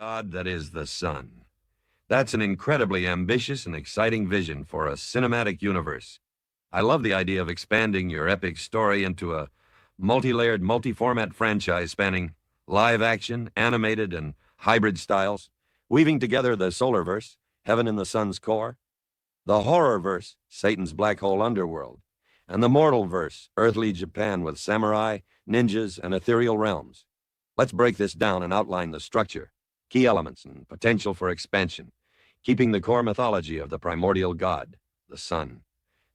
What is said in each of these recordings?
God that is the sun. That's an incredibly ambitious and exciting vision for a cinematic universe. I love the idea of expanding your epic story into a multi-layered, multi-format franchise spanning live action, animated, and hybrid styles, weaving together the solarverse, heaven in the sun's core, the horrorverse, Satan's black hole underworld, and the mortalverse, earthly Japan with samurai, ninjas, and ethereal realms. Let's break this down and outline the structure, key elements, and potential for expansion, keeping the core mythology of the primordial god, the sun,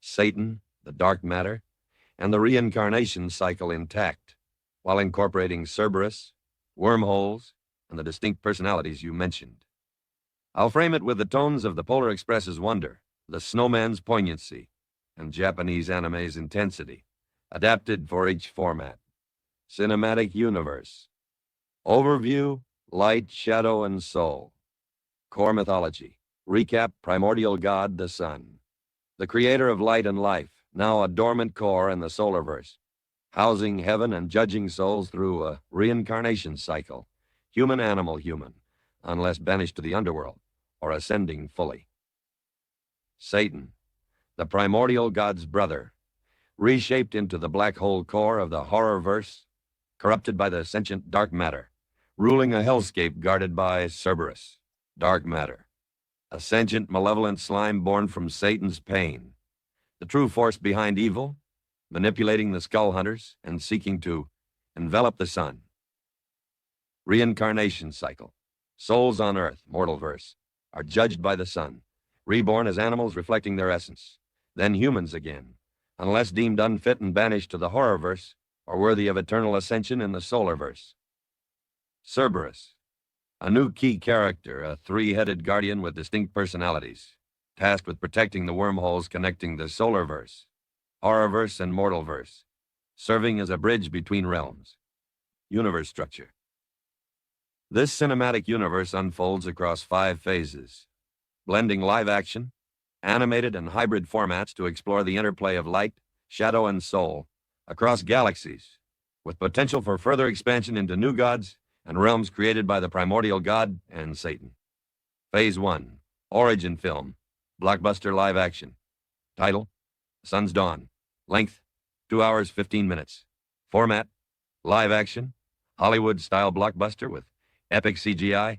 Satan, the dark matter, and the reincarnation cycle intact, while incorporating Cerberus, wormholes, and the distinct personalities you mentioned. I'll frame it with the tones of the Polar Express's wonder, the snowman's poignancy, and Japanese anime's intensity, adapted for each format. Cinematic universe. Overview, light, shadow, and soul. Core mythology. Recap, primordial god, the sun. The creator of light and life, now a dormant core in the solarverse, housing heaven and judging souls through a reincarnation cycle. Human, animal, human, unless banished to the underworld or ascending fully. Satan, the primordial god's brother, reshaped into the black hole core of the horrorverse, corrupted by the sentient dark matter, ruling a hellscape guarded by Cerberus, dark matter, a sentient malevolent slime born from Satan's pain, the true force behind evil, manipulating the skull hunters and seeking to envelop the sun. Reincarnation cycle. Souls on earth, mortalverse, are judged by the sun, reborn as animals reflecting their essence, then humans again, unless deemed unfit and banished to the horrorverse or worthy of eternal ascension in the solarverse. Cerberus, a new key character, a three-headed guardian with distinct personalities, tasked with protecting the wormholes connecting the solarverse, horrorverse, and mortalverse, serving as a bridge between realms. Universe structure. This cinematic universe unfolds across 5 phases, blending live action, animated, and hybrid formats to explore the interplay of light, shadow, and soul across galaxies, with potential for further expansion into new gods and realms created by the primordial god and Satan. Phase 1, Origin Film, Blockbuster Live Action. Title, Sun's Dawn. Length, 2 hours, 15 minutes. Format, live action, Hollywood-style blockbuster with epic CGI,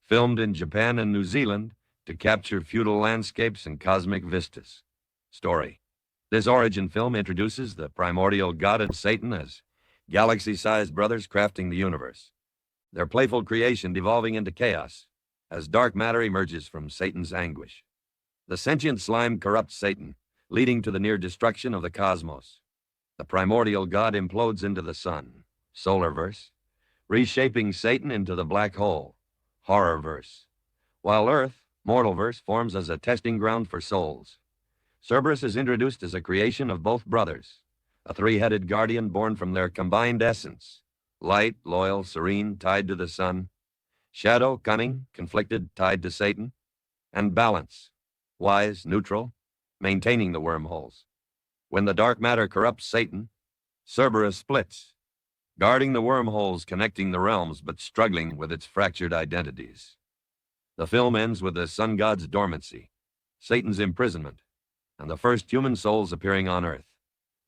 filmed in Japan and New Zealand to capture feudal landscapes and cosmic vistas. Story. This origin film introduces the primordial god and Satan as galaxy-sized brothers crafting the universe, their playful creation devolving into chaos as dark matter emerges from Satan's anguish. The sentient slime corrupts Satan, leading to the near destruction of the cosmos. The primordial god implodes into the sun, solarverse, reshaping Satan into the black hole, horrorverse, while Earth, mortalverse, forms as a testing ground for souls. Cerberus is introduced as a creation of both brothers, a three-headed guardian born from their combined essence, light, loyal, serene, tied to the sun, shadow, cunning, conflicted, tied to Satan, and balance, wise, neutral, maintaining the wormholes. When the dark matter corrupts Satan, Cerberus splits, guarding the wormholes connecting the realms but struggling with its fractured identities. The film ends with the sun god's dormancy, Satan's imprisonment, and the first human souls appearing on Earth,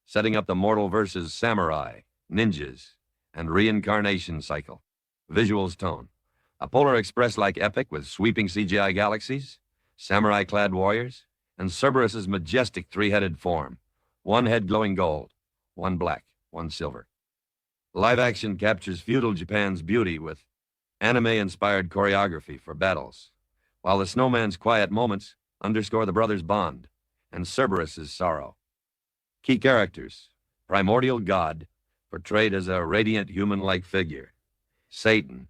setting up the mortal versus samurai, ninjas, and reincarnation cycle. Visuals tone. A Polar Express-like epic with sweeping CGI galaxies, samurai-clad warriors, and Cerberus's majestic three-headed form, one head glowing gold, one black, one silver. Live action captures feudal Japan's beauty with anime-inspired choreography for battles, while the snowman's quiet moments underscore the brothers' bond and Cerberus's sorrow. Key characters: primordial god, portrayed as a radiant human-like figure; Satan,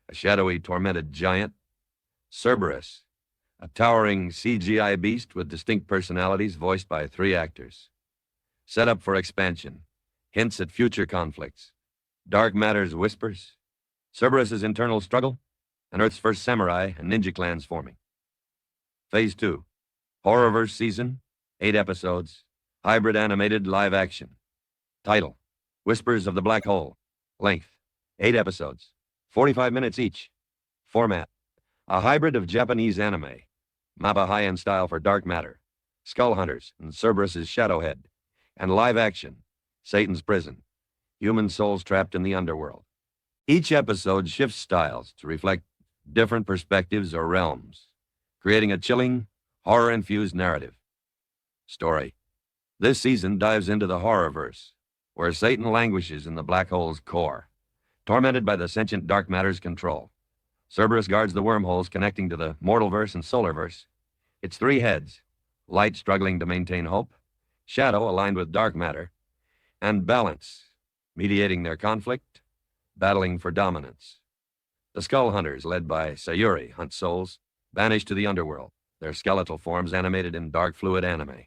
a shadowy, tormented giant; Cerberus, a towering CGI beast with distinct personalities voiced by 3 actors. Setup for expansion, hints at future conflicts, dark matter's whispers, Cerberus's internal struggle, and Earth's first samurai and ninja clans forming. Phase 2, Horrorverse Season, 8 episodes, hybrid animated live action. Title, Whispers of the Black Hole. Length, 8 episodes, 45 minutes each. Format: a hybrid of Japanese anime, mappa high-end style for dark matter, Skull Hunters and Cerberus's Shadowhead, and live action, Satan's Prison, human souls trapped in the underworld. Each episode shifts styles to reflect different perspectives or realms, creating a chilling, horror-infused narrative. Story: this season dives into the horrorverse, where Satan languishes in the black hole's core, tormented by the sentient dark matter's control. Cerberus guards the wormholes connecting to the mortalverse and solarverse. Its three heads: light struggling to maintain hope, shadow aligned with dark matter, and balance, mediating their conflict, battling for dominance. The Skull Hunters, led by Sayuri, hunt souls banished to the underworld, their skeletal forms animated in dark fluid anime.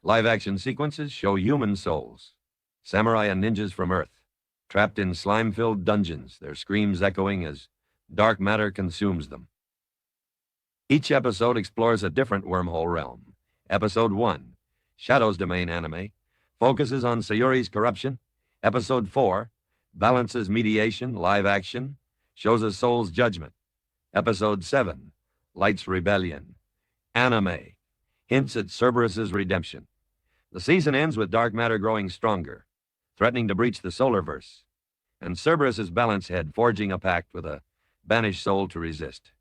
Live-action sequences show human souls, samurai and ninjas from Earth, trapped in slime-filled dungeons, their screams echoing as dark matter consumes them. Each episode explores a different wormhole realm. Episode 1, Shadow's Domain anime, focuses on Sayuri's corruption. Episode 4, balances mediation, live action, shows a soul's judgment. Episode 7, Light's Rebellion, anime, hints at Cerberus's redemption. The season ends with dark matter growing stronger, threatening to breach the solarverse, and Cerberus's balance head forging a pact with a banished soul to resist.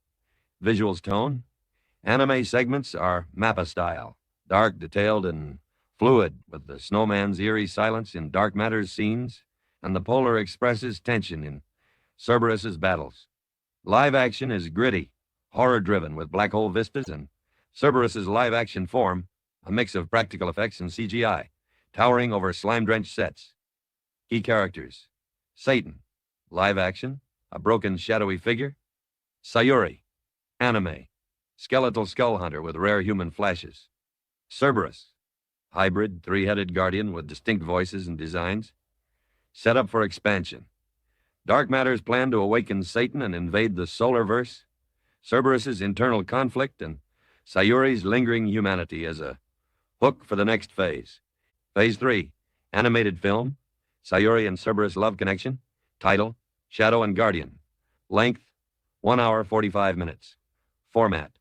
Visuals tone: anime segments are mappa style, dark, detailed, and fluid, with the snowman's eerie silence in dark matter's scenes, and the polar expresses tension in Cerberus's battles. Live action is gritty, horror-driven, with black hole vistas, and Cerberus's live-action form, a mix of practical effects and CGI, towering over slime-drenched sets. Key characters: Satan, live action, a broken shadowy figure. Sayuri, anime, skeletal skull hunter with rare human flashes. Cerberus, hybrid, three-headed guardian with distinct voices and designs. Set up for expansion: dark matter's plan to awaken Satan and invade the solarverse, Cerberus's internal conflict, and Sayuri's lingering humanity as a hook for the next phase. Phase 3, animated film, Sayuri and Cerberus love connection. Title: Shadow and Guardian. Length: 1 hour 45 minutes. Format: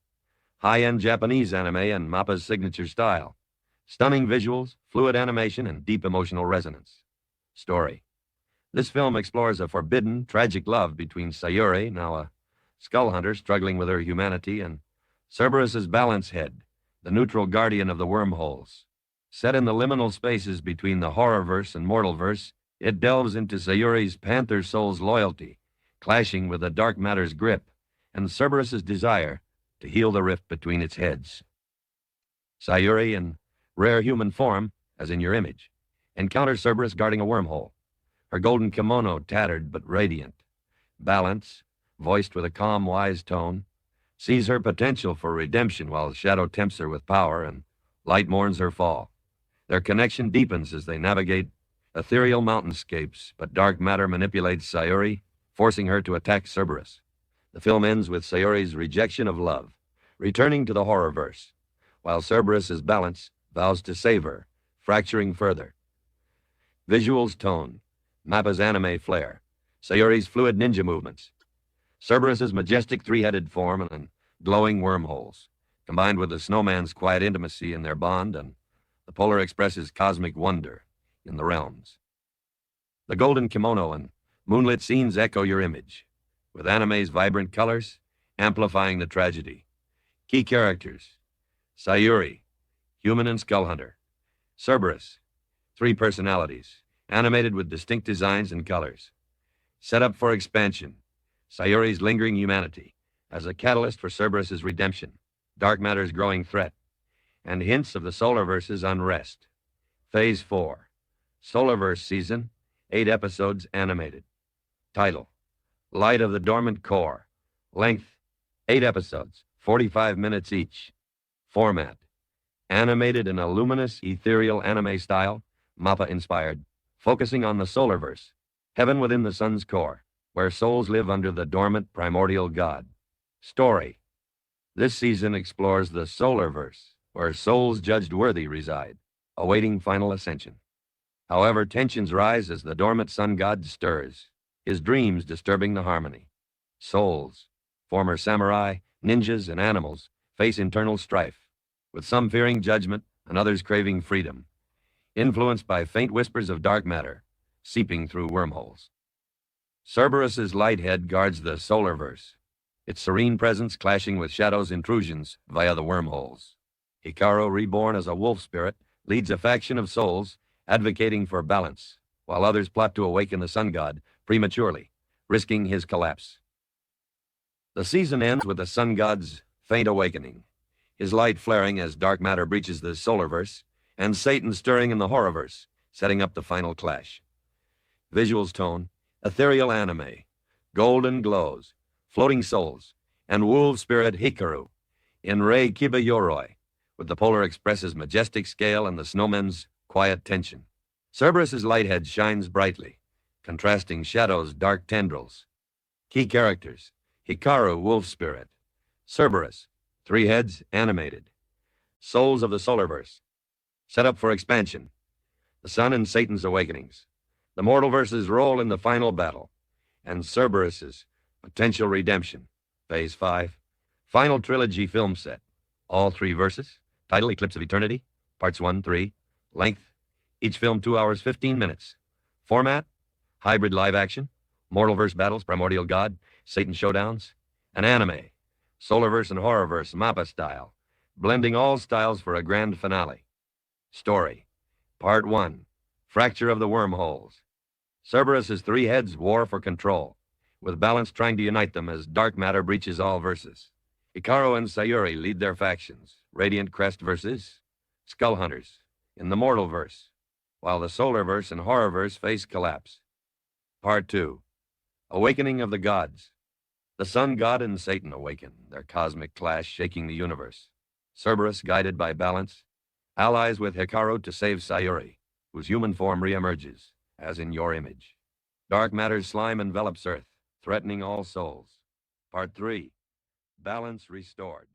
high-end Japanese anime and mappa's signature style. Stunning visuals, fluid animation, and deep emotional resonance. Story: this film explores a forbidden, tragic love between Sayuri, now a skull hunter struggling with her humanity, and Cerberus's balance head, the neutral guardian of the wormholes. Set in the liminal spaces between the horrorverse and mortalverse, it delves into Sayuri's panther soul's loyalty, clashing with the dark matter's grip, and Cerberus's desire to heal the rift between its heads. Sayuri, in rare human form, as in your image, encounters Cerberus guarding a wormhole, her golden kimono tattered but radiant. Balance, voiced with a calm, wise tone, sees her potential for redemption while Shadow tempts her with power and Light mourns her fall. Their connection deepens as they navigate ethereal mountainscapes, but dark matter manipulates Sayuri, forcing her to attack Cerberus. The film ends with Sayuri's rejection of love, returning to the horrorverse, while Cerberus's balance vows to save her, fracturing further. Visuals tone: mappa's anime flair, Sayuri's fluid ninja movements, Cerberus's majestic three-headed form, and glowing wormholes, combined with the snowman's quiet intimacy in their bond, and the Polar Express's cosmic wonder in the realms. The golden kimono and moonlit scenes echo your image, with anime's vibrant colors amplifying the tragedy. Key characters: Sayuri, human and skull hunter. Cerberus, three personalities, animated with distinct designs and colors. Set up for expansion: Sayuri's lingering humanity as a catalyst for Cerberus's redemption, dark matter's growing threat, and hints of the solarverse's unrest. Phase 4, Solarverse Season, 8 episodes animated. Title: Light of the Dormant Core. Length: 8 episodes, 45 minutes each. Format: animated in a luminous, ethereal anime style, mappa-inspired, focusing on the solarverse, heaven within the sun's core, where souls live under the dormant primordial god. Story: this season explores the solarverse, where souls judged worthy reside, awaiting final ascension. However, tensions rise as the dormant sun god stirs, his dreams disturbing the harmony. Souls, Former samurai, ninjas, and animals face internal strife, with some fearing judgment and others craving freedom, influenced by faint whispers of dark matter seeping through wormholes. Cerberus's light head guards the solar-verse, its serene presence clashing with Shadow's intrusions via the wormholes. Hikaru, reborn as a wolf spirit, leads a faction of souls advocating for balance, while others plot to awaken the sun god prematurely, risking his collapse. The season ends with the sun god's faint awakening, his light flaring as dark matter breaches the solar-verse, and Satan stirring in the horror-verse, setting up the final clash. Visuals tone, ethereal anime, golden glows, floating souls, and wolf spirit Hikaru in Rei Kiba Yoroi, with the Polar Express's majestic scale and the snowman's quiet tension. Cerberus's lighthead shines brightly, contrasting Shadow's dark tendrils. Key characters: Hikaru, wolf spirit; Cerberus, 3 heads, animated; souls of the solar-verse. Set up for expansion: the sun and Satan's awakenings, the mortal verse's role in the final battle, and Cerberus's potential redemption. Phase 5. Final trilogy film set. All 3 verses. Title: Eclipse of Eternity. Parts 1, 3. Length: each film 2 hours 15 minutes. Format: hybrid live action, mortal-verse battles, primordial god, Satan showdowns, and anime, solar-verse and horror-verse, MAPPA style, blending all styles for a grand finale. Story: Part 1. Fracture of the Wormholes. Cerberus's 3 heads war for control, with balance trying to unite them as dark matter breaches all verses. Hikaru and Sayuri lead their factions, Radiant Crest versus Skull Hunters in the mortal verse, while the solar verse and horror verse face collapse. Part 2. Awakening of the Gods. The sun god and Satan awaken, their cosmic clash shaking the universe. Cerberus, guided by balance, allies with Hikaru to save Sayuri, whose human form reemerges, as in your image. Dark matter's slime envelops Earth, threatening all souls. Part 3. Balance restored.